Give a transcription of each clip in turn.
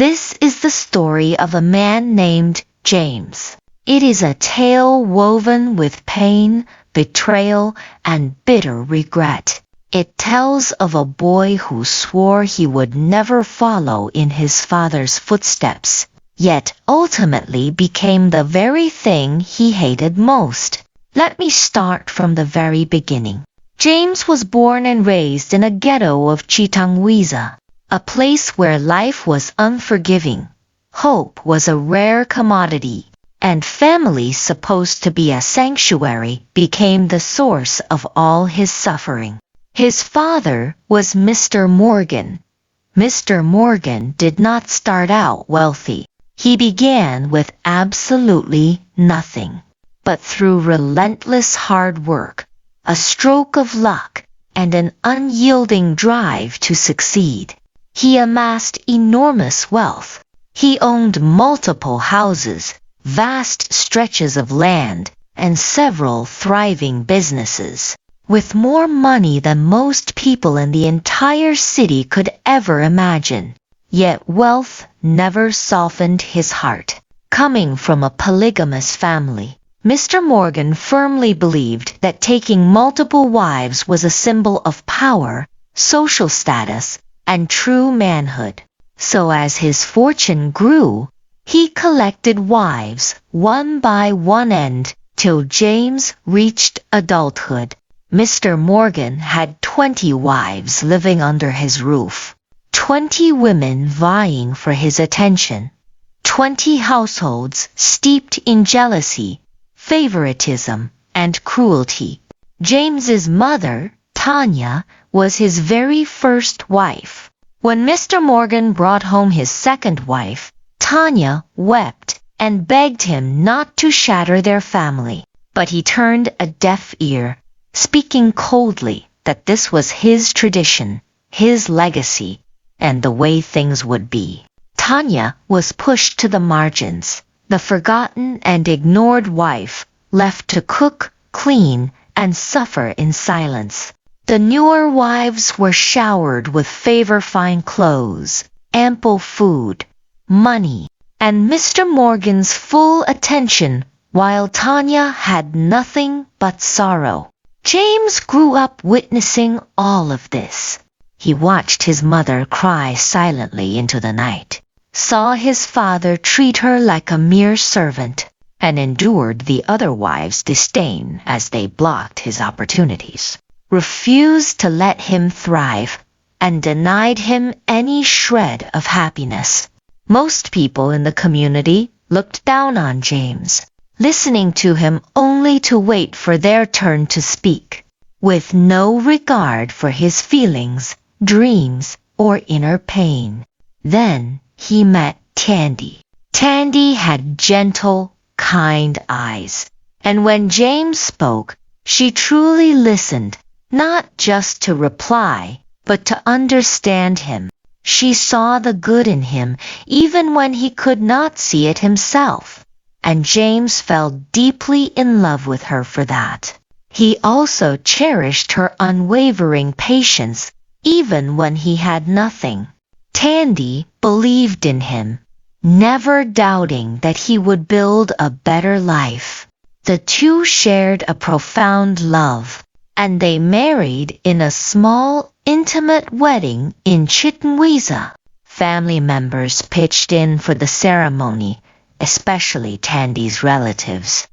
This is the story of a man named James. It is a tale woven with pain, betrayal, and bitter regret. It tells of a boy who swore he would never follow in his father's footsteps, yet ultimately became the very thing he hated most. Let me start from the very beginning. James was born and raised in a ghetto of Chitangwiza, a place where life was unforgiving. Hope was a rare commodity, and family supposed to be a sanctuary became the source of all his suffering. His father was Mr. Morgan. Mr. Morgan did not start out wealthy. He began with absolutely nothing. But through relentless hard work, a stroke of luck, and an unyielding drive to succeed, he amassed enormous wealth. He owned multiple houses, vast stretches of land, and several thriving businesses, with more money than most people in the entire city could ever imagine. Yet wealth never softened his heart. Coming from a polygamous family, Mr. Morgan firmly believed that taking multiple wives was a symbol of power, social status, and true manhood. So as his fortune grew, he collected wives one by one and, till James reached adulthood, Mr. Morgan had 20 wives living under his roof, 20 women vying for his attention, 20 households steeped in jealousy, favoritism, and cruelty. James's mother, Tanya, was his very first wife. When Mr. Morgan brought home his second wife, Tanya wept and begged him not to shatter their family. But he turned a deaf ear, speaking coldly that this was his tradition, his legacy, and the way things would be. Tanya was pushed to the margins, the forgotten and ignored wife, left to cook, clean, and suffer in silence. The newer wives were showered with fine clothes, ample food, money, and Mr. Morgan's full attention, while Tanya had nothing but sorrow. James grew up witnessing all of this. He watched his mother cry silently into the night, saw his father treat her like a mere servant, and endured the other wives' disdain as they blocked his opportunities, refused to let him thrive, and denied him any shred of happiness. Most people in the community looked down on James, listening to him only to wait for their turn to speak, with no regard for his feelings, dreams, or inner pain. Then he met Tandy. Tandy had gentle, kind eyes, and when James spoke, she truly listened, not just to reply, but to understand him. She saw the good in him even when he could not see it himself, and James fell deeply in love with her for that. He also cherished her unwavering patience even when he had nothing. Tandy believed in him, never doubting that he would build a better life. The two shared a profound love, and they married in a small, intimate wedding in Chitangwiza. Family members pitched in for the ceremony, especially Tandy's relatives,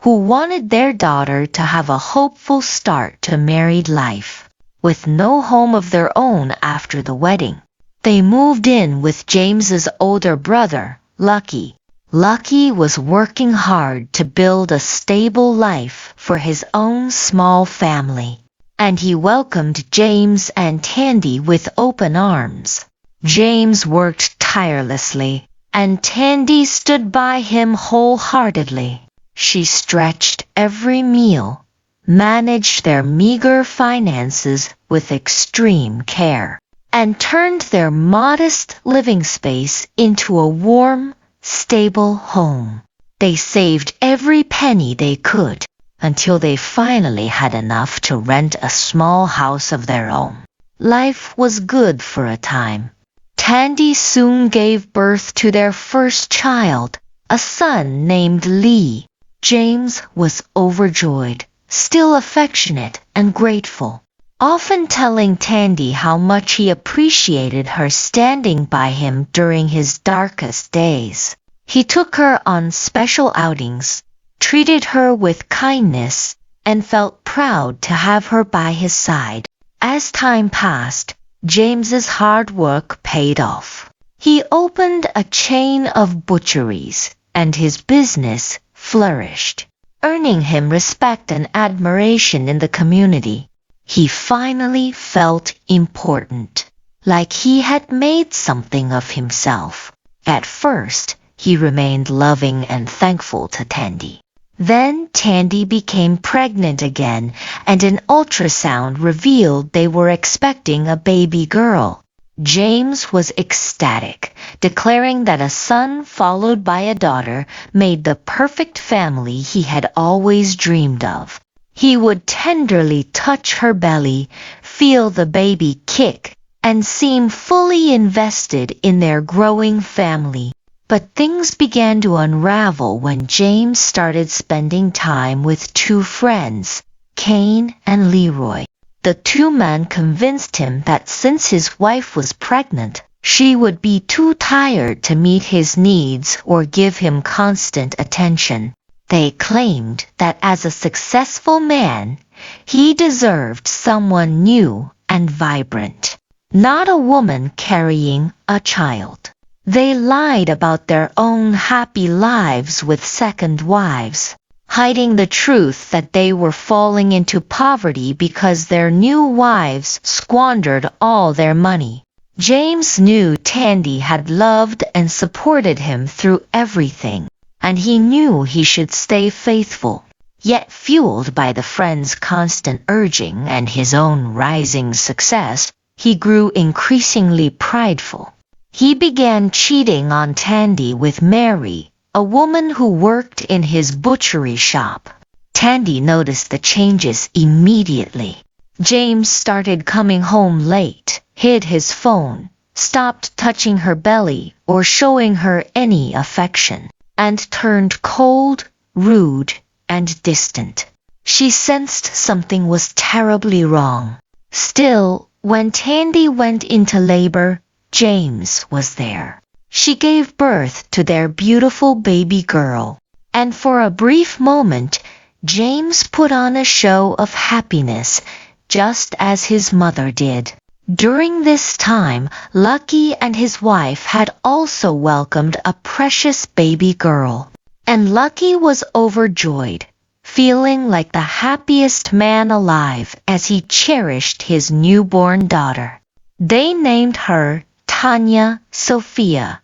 who wanted their daughter to have a hopeful start to married life. With no home of their own after the wedding, they moved in with James's older brother, Lucky. Lucky was working hard to build a stable life for his own small family, and he welcomed James and Tandy with open arms. James worked tirelessly, and Tandy stood by him wholeheartedly. She stretched every meal, managed their meager finances with extreme care, and turned their modest living space into a warm, stable home. They saved every penny they could until they finally had enough to rent a small house of their own. Life was good for a time, Tandy soon gave birth to their first child, a son named Lee. James was overjoyed, still affectionate and grateful, often telling Tandy how much he appreciated her standing by him during his darkest days. He took her on special outings, treated her with kindness, and felt proud to have her by his side. As time passed, James's hard work paid off. He opened a chain of butcheries, and his business flourished, earning him respect and admiration in the community. He finally felt important, like he had made something of himself. At first, he remained loving and thankful to Tandy. Then Tandy became pregnant again, and an ultrasound revealed they were expecting a baby girl. James was ecstatic, declaring that a son followed by a daughter made the perfect family he had always dreamed of. He would tenderly touch her belly, feel the baby kick, and seem fully invested in their growing family. But things began to unravel when James started spending time with two friends, Cain and Leroy. The two men convinced him that since his wife was pregnant, she would be too tired to meet his needs or give him constant attention. They claimed that as a successful man, he deserved someone new and vibrant, not a woman carrying a child. They lied about their own happy lives with second wives, hiding the truth that they were falling into poverty because their new wives squandered all their money. James knew Tandy had loved and supported him through everything, and he knew he should stay faithful. Yet fueled by the friend's constant urging and his own rising success, he grew increasingly prideful. He began cheating on Tandy with Mary, a woman who worked in his butchery shop. Tandy noticed the changes immediately. James started coming home late, hid his phone, stopped touching her belly or showing her any affection, and turned cold, rude, and distant. She sensed something was terribly wrong. Still, when Tandy went into labor, James was there. She gave birth to their beautiful baby girl, and for a brief moment, James put on a show of happiness, just as his mother did. During this time, Lucky and his wife had also welcomed a precious baby girl, and Lucky was overjoyed, feeling like the happiest man alive as he cherished his newborn daughter. They named her Tanya Sophia,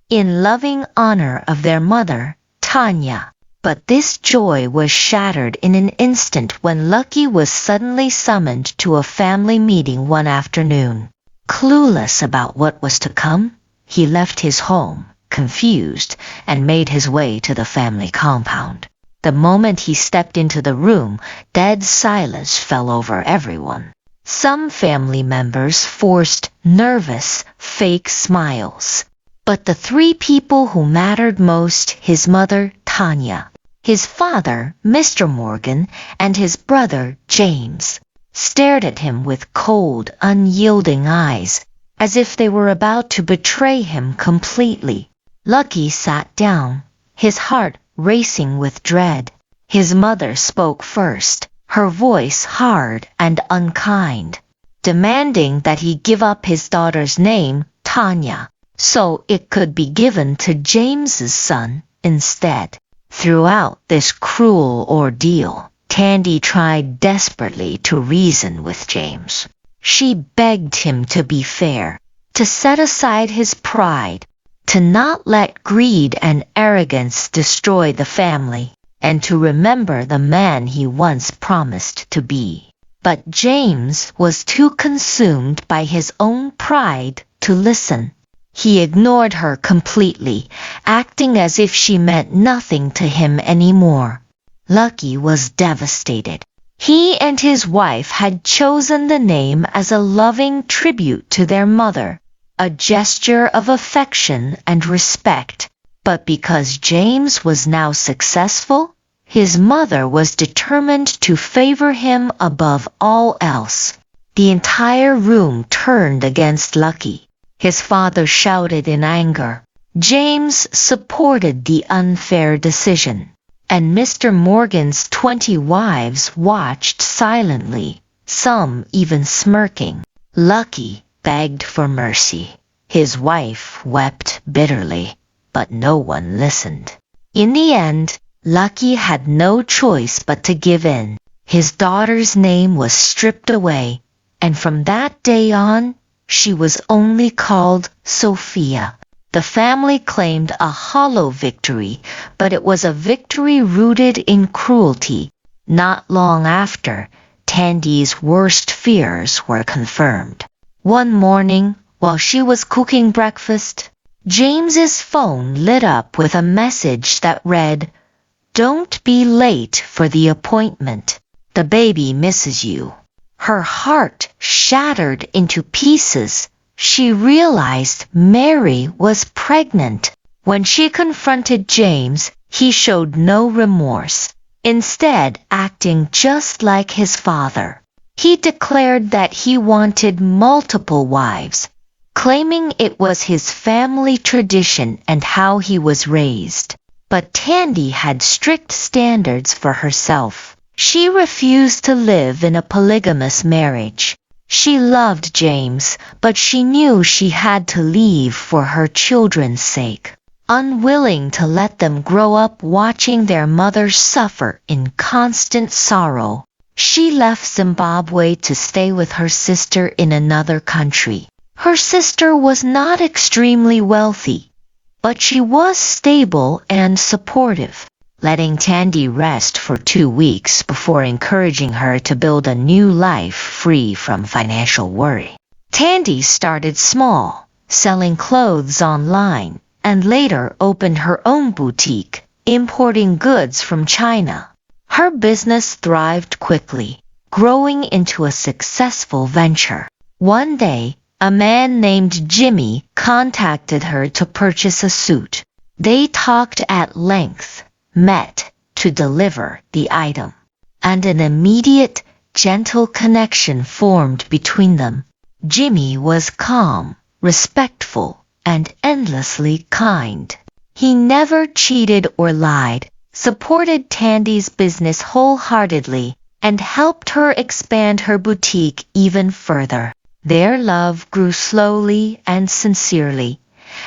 in loving honor of their mother, Tanya. But this joy was shattered in an instant when Lucky was suddenly summoned to a family meeting one afternoon. Clueless about what was to come, he left his home, confused, and made his way to the family compound. The moment he stepped into the room, dead silence fell over everyone. Some family members forced nervous, fake smiles. But the three people who mattered most, his mother, Tanya, his father, Mr. Morgan, and his brother, James, stared at him with cold, unyielding eyes, as if they were about to betray him completely. Lucky sat down, his heart racing with dread. His mother spoke first, her voice hard and unkind, demanding that he give up his daughter's name, Tanya, so it could be given to James's son instead. Throughout this cruel ordeal, Tandy tried desperately to reason with James. She begged him to be fair, to set aside his pride, to not let greed and arrogance destroy the family, and to remember the man he once promised to be. But James was too consumed by his own pride to listen. He ignored her completely, acting as if she meant nothing to him anymore. Lucky was devastated. He and his wife had chosen the name as a loving tribute to their mother, a gesture of affection and respect. But because James was now successful, his mother was determined to favor him above all else. The entire room turned against Lucky. His father shouted in anger. James supported the unfair decision, and Mr. Morgan's 20 wives watched silently, some even smirking. Lucky begged for mercy. His wife wept bitterly, but no one listened. In the end, Lucky had no choice but to give in. His daughter's name was stripped away, and from that day on, she was only called Sophia. The family claimed a hollow victory, but it was a victory rooted in cruelty. Not long after, Tandy's worst fears were confirmed. One morning, while she was cooking breakfast, James's phone lit up with a message that read, "Don't be late for the appointment. The baby misses you." Her heart shattered into pieces. She realized Mary was pregnant. When she confronted James, he showed no remorse, instead acting just like his father. He declared that he wanted multiple wives, claiming it was his family tradition and how he was raised. But Tandy had strict standards for herself. She refused to live in a polygamous marriage. She loved James, but she knew she had to leave for her children's sake. Unwilling to let them grow up watching their mother suffer in constant sorrow, she left Zimbabwe to stay with her sister in another country. Her sister was not extremely wealthy, but she was stable and supportive, letting Tandy rest for 2 weeks before encouraging her to build a new life free from financial worry. Tandy started small, selling clothes online, and later opened her own boutique, importing goods from China. Her business thrived quickly, growing into a successful venture. One day, a man named Jimmy contacted her to purchase a suit. They talked at length, met to deliver the item, and an immediate, gentle connection formed between them. Jimmy was calm, respectful, and endlessly kind. He never cheated or lied, supported Tandy's business wholeheartedly, and helped her expand her boutique even further. Their love grew slowly and sincerely,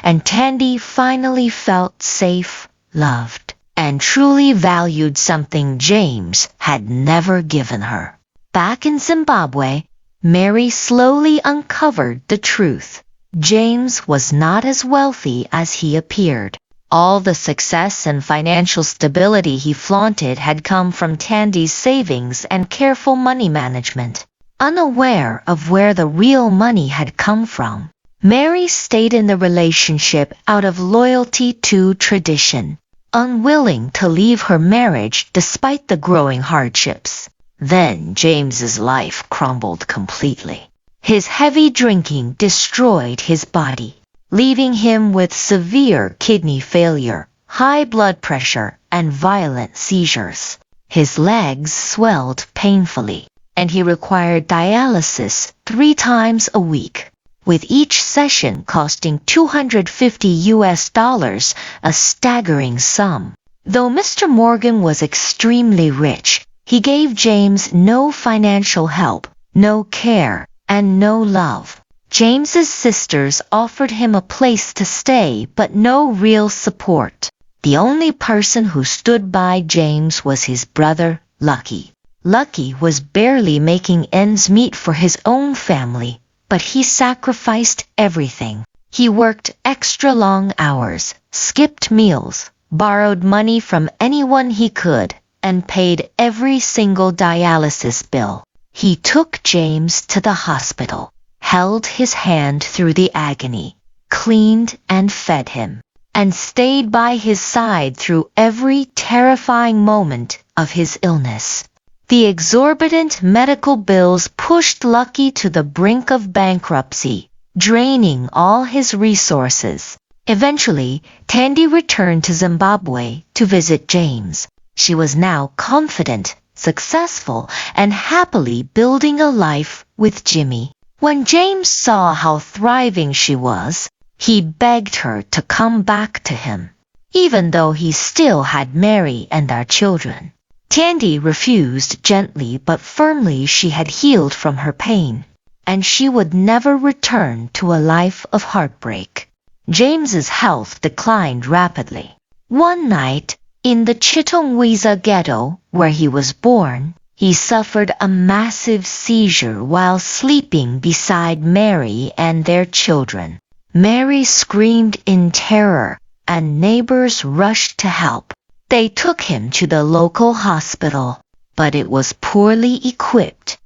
and Tandy finally felt safe, loved, and truly valued something James had never given her. Back in Zimbabwe, Mary slowly uncovered the truth. James was not as wealthy as he appeared. All the success and financial stability he flaunted had come from Tandy's savings and careful money management. Unaware of where the real money had come from, Mary stayed in the relationship out of loyalty to tradition, unwilling to leave her marriage despite the growing hardships. Then James's life crumbled completely. His heavy drinking destroyed his body, leaving him with severe kidney failure, high blood pressure, and violent seizures. His legs swelled painfully, and he required dialysis 3 times a week, with each session costing $250, a staggering sum. Though Mr. Morgan was extremely rich, he gave James no financial help, no care, and no love. James's sisters offered him a place to stay, but no real support. The only person who stood by James was his brother, Lucky. Lucky was barely making ends meet for his own family, but he sacrificed everything. He worked extra long hours, skipped meals, borrowed money from anyone he could, and paid every single dialysis bill. He took James to the hospital, held his hand through the agony, cleaned and fed him, and stayed by his side through every terrifying moment of his illness. The exorbitant medical bills pushed Lucky to the brink of bankruptcy, draining all his resources. Eventually, Tandy returned to Zimbabwe to visit James. She was now confident, successful, and happily building a life with Jimmy. When James saw how thriving she was, he begged her to come back to him, even though he still had Mary and their children. Tandy refused gently but firmly. She had healed from her pain, and she would never return to a life of heartbreak. James's health declined rapidly. One night, in the Chitongwiza ghetto where he was born, he suffered a massive seizure while sleeping beside Mary and their children. Mary screamed in terror, and neighbors rushed to help. They took him to the local hospital, but it was poorly equipped,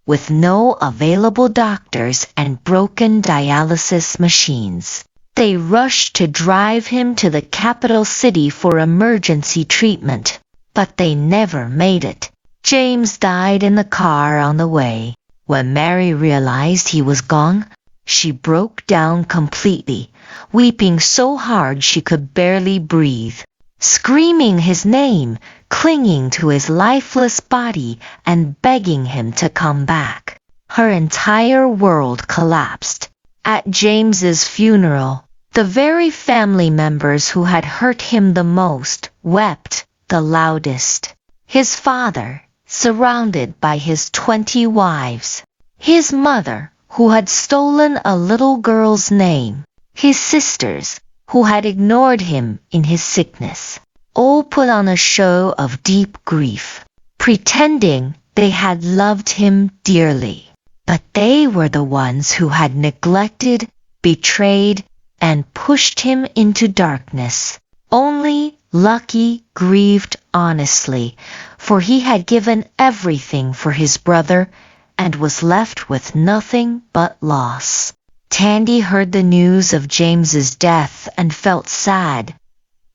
with no available doctors and broken dialysis machines. They rushed to drive him to the capital city for emergency treatment, but they never made it. James died in the car on the way. When Mary realized he was gone, she broke down completely, weeping so hard she could barely breathe, screaming his name, clinging to his lifeless body, and begging him to come back. Her entire world collapsed. At James's funeral, the very family members who had hurt him the most wept the loudest. His father, surrounded by his 20 wives. His mother, who had stolen a little girl's name. His sisters, who had ignored him in his sickness. All put on a show of deep grief, pretending they had loved him dearly. But they were the ones who had neglected, betrayed, and pushed him into darkness. Only Lucky grieved honestly, for he had given everything for his brother and was left with nothing but loss. Tandy heard the news of James's death and felt sad,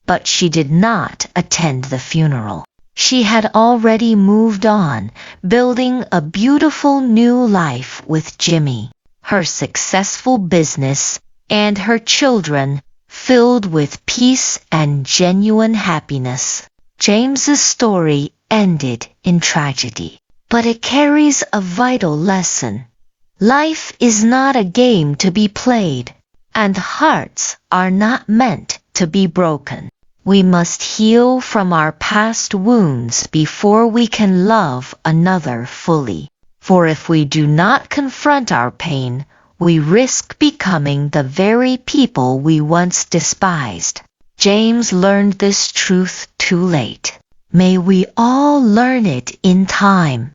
but she did not attend the funeral. She had already moved on, building a beautiful new life with Jimmy, her successful business, and her children, filled with peace and genuine happiness. James's story ended in tragedy, but it carries a vital lesson. Life is not a game to be played, and hearts are not meant to be broken. We must heal from our past wounds before we can love another fully. For if we do not confront our pain, we risk becoming the very people we once despised. James learned this truth too late. May we all learn it in time.